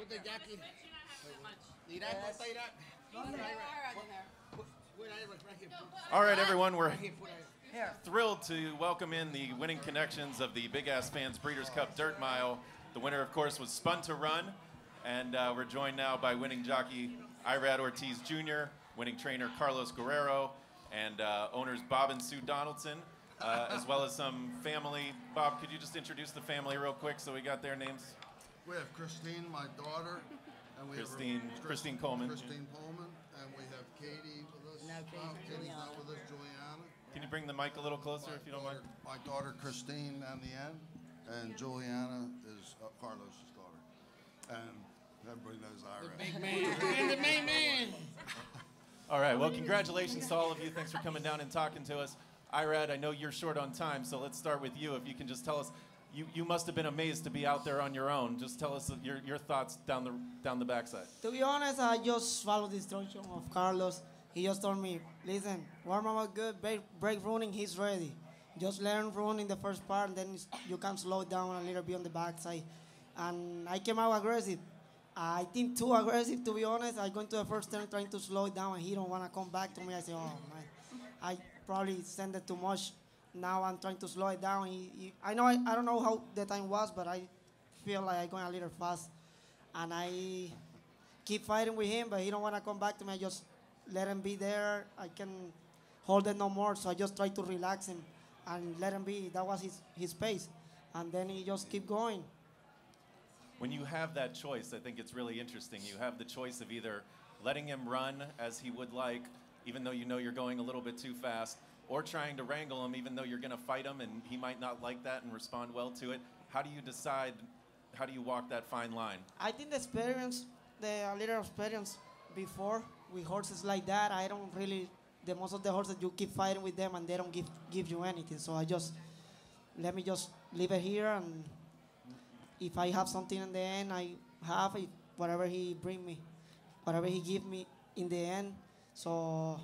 with the jockey. All right, everyone, we're thrilled to welcome in the winning connections of the Big Ass Fans Breeders' Cup Dirt Mile. The winner, of course, was Spun to Run, and we're joined now by winning jockey Irad Ortiz Jr., winning trainer Carlos Guerrero, and owners Bob and Sue Donaldson, as well as some family. Bob, could you just introduce the family real quick so we got their names? We have Christine, my daughter, and we Christine have Coleman. Christine Pullman, and we have Katie with us. No, Katie's not with us. Juliana. Can you bring the mic a little closer if you don't mind? My daughter Christine on the end, and Juliana is Carlos's daughter, and everybody knows Ira. The big man. And the main man. All right, well, congratulations to all of you. Thanks for coming down and talking to us. Irad, I know you're short on time, so let's start with you. If you can just tell us, you must have been amazed to be out there on your own. Just tell us your thoughts down the backside. To be honest, I just followed the instruction of Carlos. He just told me, listen, warm up good, break running, he's ready. Just let him run in the first part, and then you can slow down a little bit on the backside. And I came out aggressive. I think too aggressive, to be honest. I go into the first turn trying to slow it down, and he don't want to come back to me. I say, oh, man, I probably sent it too much. Now I'm trying to slow it down. I don't know how the time was, but I feel like I'm going a little fast. And I keep fighting with him, but he don't want to come back to me. I just let him be there. I can hold it no more, so I just try to relax him and let him be. That was his pace. And then he just keep going. When you have that choice, I think it's really interesting. You have the choice of either letting him run as he would like, even though you know you're going a little bit too fast, or trying to wrangle him even though you're going to fight him and he might not like that and respond well to it. How do you decide, how do you walk that fine line? I think a little experience before with horses like that, I don't really, most of the horses you keep fighting with them and they don't give you anything. So let me just leave it here, and if I have something in the end, I have it, whatever he bring me, whatever he give me in the end. So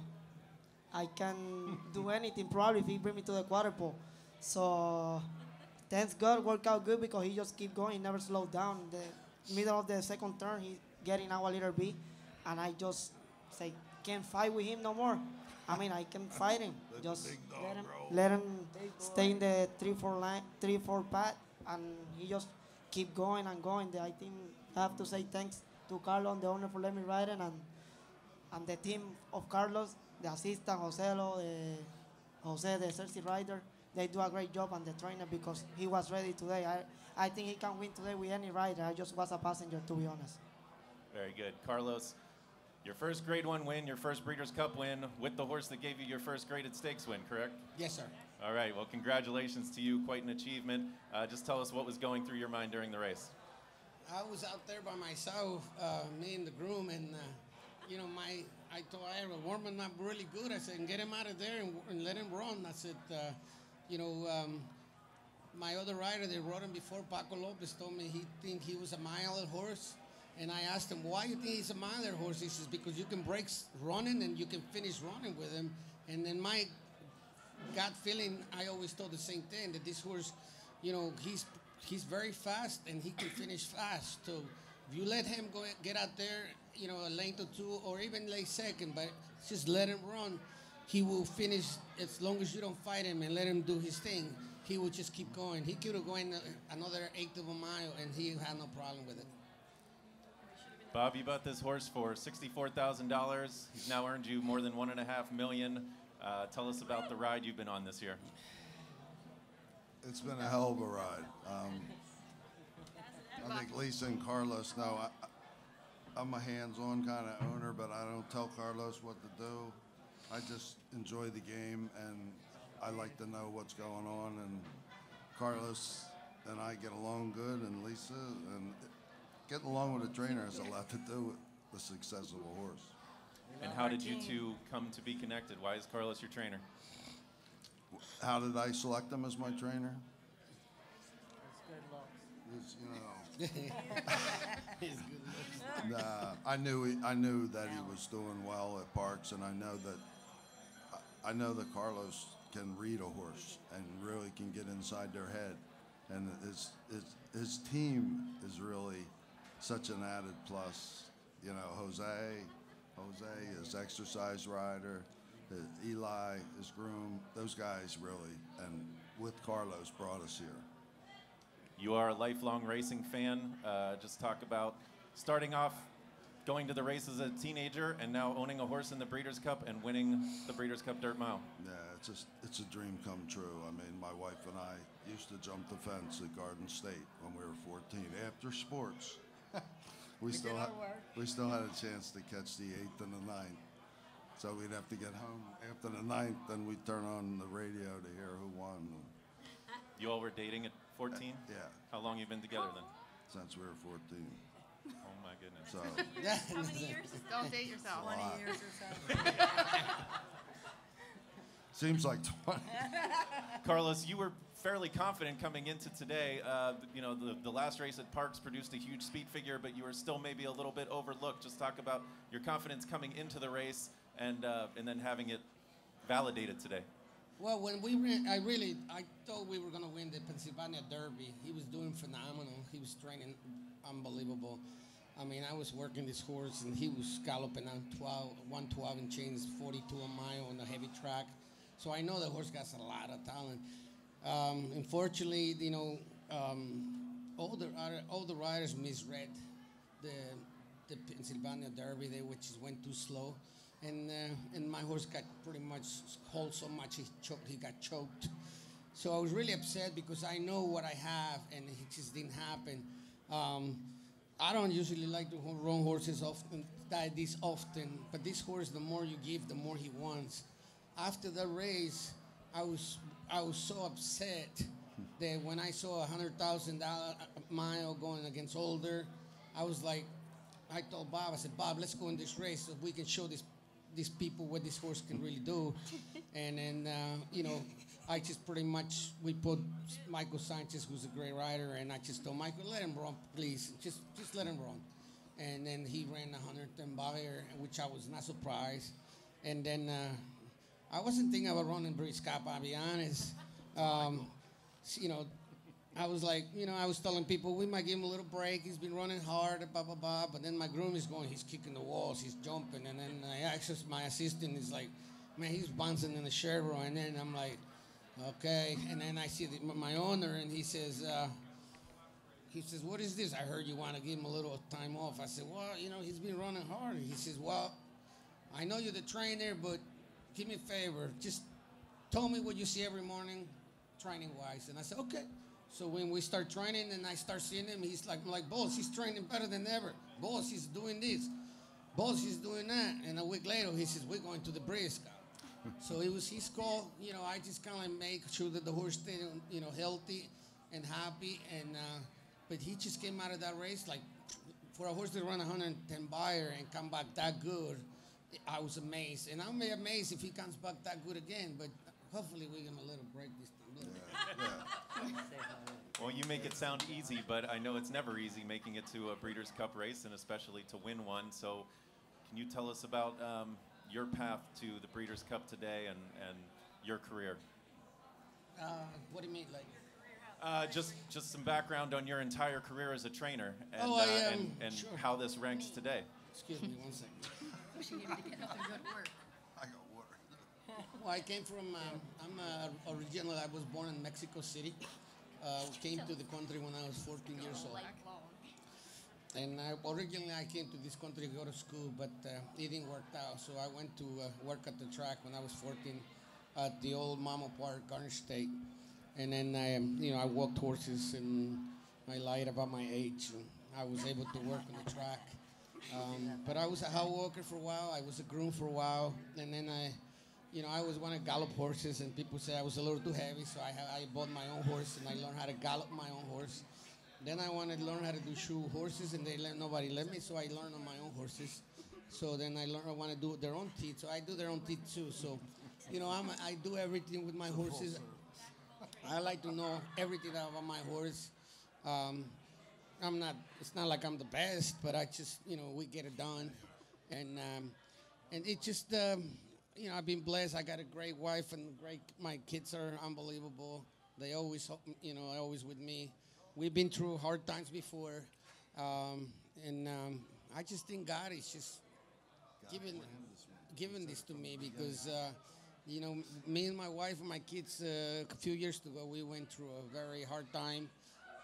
I can do anything probably if he bring me to the quarter pole. So thanks God, worked out good because he just keep going, he never slowed down. The middle of the second turn, he getting out a little bit, and I just say, can't fight with him no more. I mean, I can fight him. Just let him stay in the 3-4 path, and he just keep going and going. I think I have to say thanks to Carlos, the owner, for letting me ride it, and the team of Carlos, the assistant, Jose, the Cersei rider. They do a great job, and the trainer, because he was ready today. I think he can win today with any rider. I just was a passenger, to be honest. Very good. Carlos, your first Grade 1 win, your first Breeders' Cup win with the horse that gave you your first graded stakes win, correct? Yes, sir. All right, well, congratulations to you. Quite an achievement. Just tell us what was going through your mind during the race. I was out there by myself, me and the groom, and I told Ira, warming up really good. I said, get him out of there and let him run. I said, my other rider that rode him before, Paco Lopez, told me he was a milder horse. And I asked him, why do you think he's a milder horse? He says, because you can break running and you can finish running with him. And then my gut feeling, I always told the same thing, that this horse, he's very fast and he can finish fast. So if you let him get out there, a length or two, or even late second, but just let him run, he will finish as long as you don't fight him and let him do his thing. He will just keep going. He could have gone another eighth of a mile, and he had no problem with it. Bob, you bought this horse for $64,000. He's now earned you more than $1.5 million. Tell us about the ride you've been on this year. It's been a hell of a ride. I think Lisa and Carlos know I'm a hands-on kind of owner, but I don't tell Carlos what to do. I just enjoy the game, and I like to know what's going on. And Carlos and I get along good, and Lisa, and getting along with a trainer has a lot to do with the success of a horse. And how did you two come to be connected? Why is Carlos your trainer? How did I select him as my trainer? I knew that he was doing well at Parks, and I know that Carlos can read a horse and really can get inside their head, and his team is really such an added plus. You know, Jose is exercise rider, Eli is groom. Those guys really, and with Carlos, brought us here. You are a lifelong racing fan. Just talk about starting off going to the races as a teenager and now owning a horse in the Breeders' Cup and winning the Breeders' Cup Dirt Mile. Yeah, it's a dream come true. I mean, my wife and I used to jump the fence at Garden State when we were 14 after sports. we still had a chance to catch the 8th and the 9th. So we'd have to get home after the 9th, then we'd turn on the radio to hear who won. You all were dating at 14? Yeah. How long you been together then? Since we were 14. Oh my goodness. So How many years? Don't date yourself. 20 years or so. seems like 20. Carlos, you were fairly confident coming into today. You know, the last race at Parks produced a huge speed figure, but you were still maybe a little bit overlooked. Just talk about your confidence coming into the race and then having it validated today. Well, when we ran, I thought we were going to win the Pennsylvania Derby. He was doing phenomenal. He was training unbelievable. I mean, I was working this horse, and he was galloping on 112 and chains, 42 a mile on the heavy track. So I know the horse has a lot of talent. Unfortunately, you know, all the riders misread the Pennsylvania Derby, which went too slow. And my horse got pretty much hauled so much he got choked. So I was really upset because I know what I have, and it just didn't happen. I don't usually like to run horses this often, but this horse, the more you give, the more he wants. After the race, I was so upset that when I saw $100,000 mile going against Older, I was like, I told Bob, I said, Bob, let's go in this race so we can show these people what this horse can really do. And then, you know, I just pretty much, we put Michael Sanchez, who's a great rider, and I just told Michael, let him run, please. Just let him run. And then he ran 110 Bayer, which I was not surprised. And then I wasn't thinking about running Breeders' Cup, I'll be honest. You know, I was like, you know, I was telling people we might give him a little break. He's been running hard, blah, blah, blah. But then my groom is going, he's kicking the walls, he's jumping. And then my assistant is like, man, he's bouncing in the Chevrolet. And then I'm like, okay. And then I see my owner, and he says, what is this? I heard you want to give him a little time off. I said, well, you know, he's been running hard. And he says, well, I know you're the trainer, but give me a favor. Just tell me what you see every morning, training-wise. And I said, okay. So when we start training and I start seeing him, he's like, I'm like, boss, he's training better than ever. Boss, he's doing this. Boss, he's doing that. And a week later, he says, we're going to the Breeders' Cup. So it was his call. You know, I just kind of make sure that the horse stayed, you know, healthy and happy. And but he just came out of that race, like, for a horse to run 110 Bayer and come back that good, I was amazed. And I'll be amazed if he comes back that good again. But hopefully we give him a little break this time. Well, you make it sound easy, but I know it's never easy making it to a Breeders' Cup race, and especially to win one. So can you tell us about your path to the Breeders' Cup today and your career? What do you mean, like? Just some background on your entire career as a trainer and, Sure. how this ranks today. Excuse me 1 second. Wishing him to get up and go to work. I got water. Well, I came from, originally, I was born in Mexico City. Came to the country when I was 14 years old. And originally I came to this country to go to school, but it didn't work out. So I went to work at the track when I was 14 at the old Mama Park, Garden State. And then I walked horses, and I lied about my age. And I was able to work on the track. But I was a house walker for a while. I was a groom for a while. And then I always wanted to gallop horses, and people said I was a little too heavy, so I bought my own horse, and I learned how to gallop my own horse. Then I wanted to learn how to do shoe horses, and nobody let me, so I learned on my own horses. So then I learned I want to do their own teeth, so I do their own teeth too. So, you know, I do everything with my horses. I like to know everything about my horse. It's not like I'm the best, but I just, you know, we get it done. And it just, you know, I've been blessed. I got a great wife and my kids are unbelievable. They always, you know, always with me. We've been through hard times before. and I just think God is just giving this to me because, you know, me and my wife and my kids a few years ago, we went through a very hard time,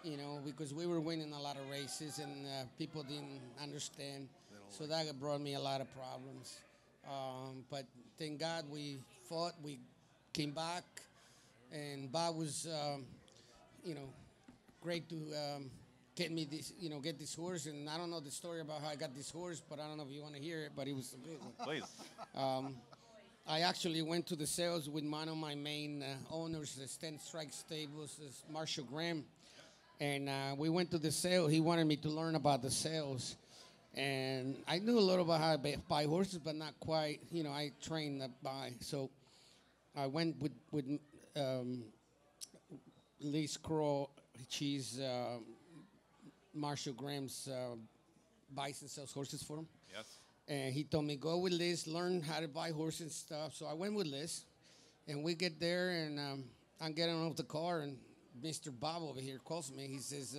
you know, because we were winning a lot of races and people didn't understand. So that brought me a lot of problems. But thank God we fought, we came back, and Bob was, you know, great to get me this, you know, get this horse. And I don't know the story about how I got this horse, but I don't know if you want to hear it, but it was a good one. Please. I actually went to the sales with one of my main owners, the Sten Strike Stables, is Marshall Graham. And we went to the sale. He wanted me to learn about the sales. And I knew a little about how to buy horses, but not quite. You know, I trained to buy. So I went with Liz Crow. She's Marshall Graham's buys and sells horses for him. Yes. And he told me, go with Liz, learn how to buy horses and stuff. So I went with Liz. And we get there, and I'm getting off the car, and Mr. Bob over here calls me. He says,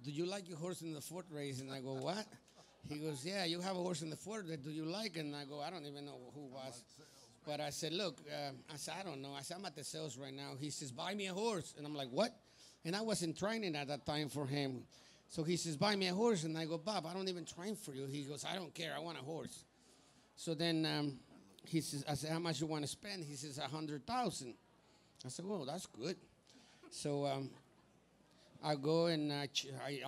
do you like your horse in the fourth race? And I go, what? He goes, yeah, you have a horse in the fourth. Do you like it? And I go, I don't even know who was. But I said, look, I said, I don't know. I said, I'm at the sales right now. He says, buy me a horse. And I'm like, what? And I wasn't training at that time for him. So he says, buy me a horse. And I go, Bob, I don't even train for you. He goes, I don't care. I want a horse. So then he says, I said, how much you want to spend? He says, 100,000. I said, well, that's good. So I go and I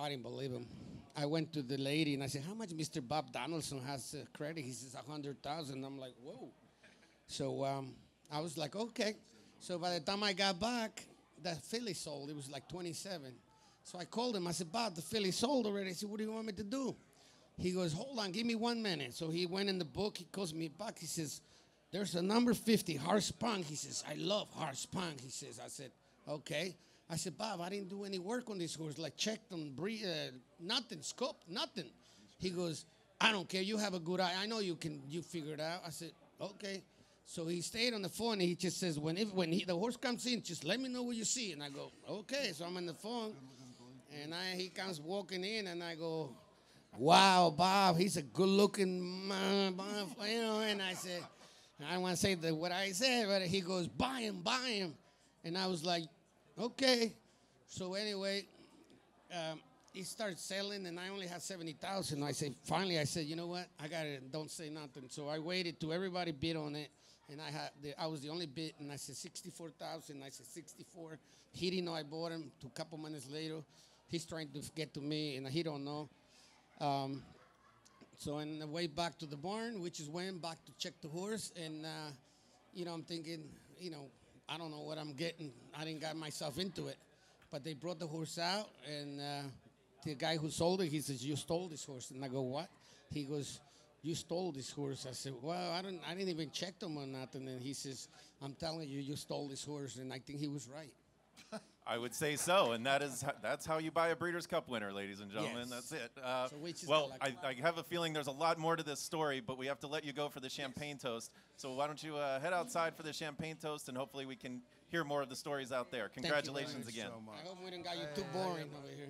didn't believe him. I went to the lady and I said, how much Mr. Bob Donaldson has credit? He says, 100,000. I'm like, whoa. So I was like, okay. So by the time I got back, that filly sold. It was like 27. So I called him. I said, Bob, the filly sold already. I said, what do you want me to do? He goes, hold on, give me 1 minute. So he went in the book. He calls me back. He says, there's a number 50, Spun. He says, I love Spun. He says, I said, okay. I said, Bob, I didn't do any work on this horse. Like checked on nothing, scope, nothing. He goes, I don't care. You have a good eye. I know you figure it out. I said, okay. So he stayed on the phone. And he just says, when the horse comes in, just let me know what you see. And I go, okay. So I'm on the phone. And he comes walking in, and I go, wow, Bob, he's a good-looking man, Bob, you know. And I said, I don't want to say what I said, but he goes, buy him. And I was like, okay. So anyway, he started selling, and I only had 70,000. I said, finally, I said, you know what? I got it. Don't say nothing. So I waited till everybody bid on it, and I was the only bid, and I said 64,000. I said 64. He didn't know I bought him. A couple minutes later, he's trying to get to me, and he don't know. So on the way back to the barn, which is when back to check the horse, and you know, I'm thinking, you know, I don't know what I'm getting. I didn't get myself into it. But they brought the horse out, and the guy who sold it, he says, you stole this horse. And I go, what? He goes, you stole this horse. I said, well, I didn't even check them or nothing. And he says, I'm telling you, you stole this horse. And I think he was right. I would say so, and that's how you buy a Breeders' Cup winner, ladies and gentlemen. Yes. That's it. So which is well, the I have a feeling there's a lot more to this story, but we have to let you go for the champagne toast. So why don't you head outside for the champagne toast, and hopefully we can hear more of the stories out there. Congratulations again. So much. I hope we didn't got you too boring over here.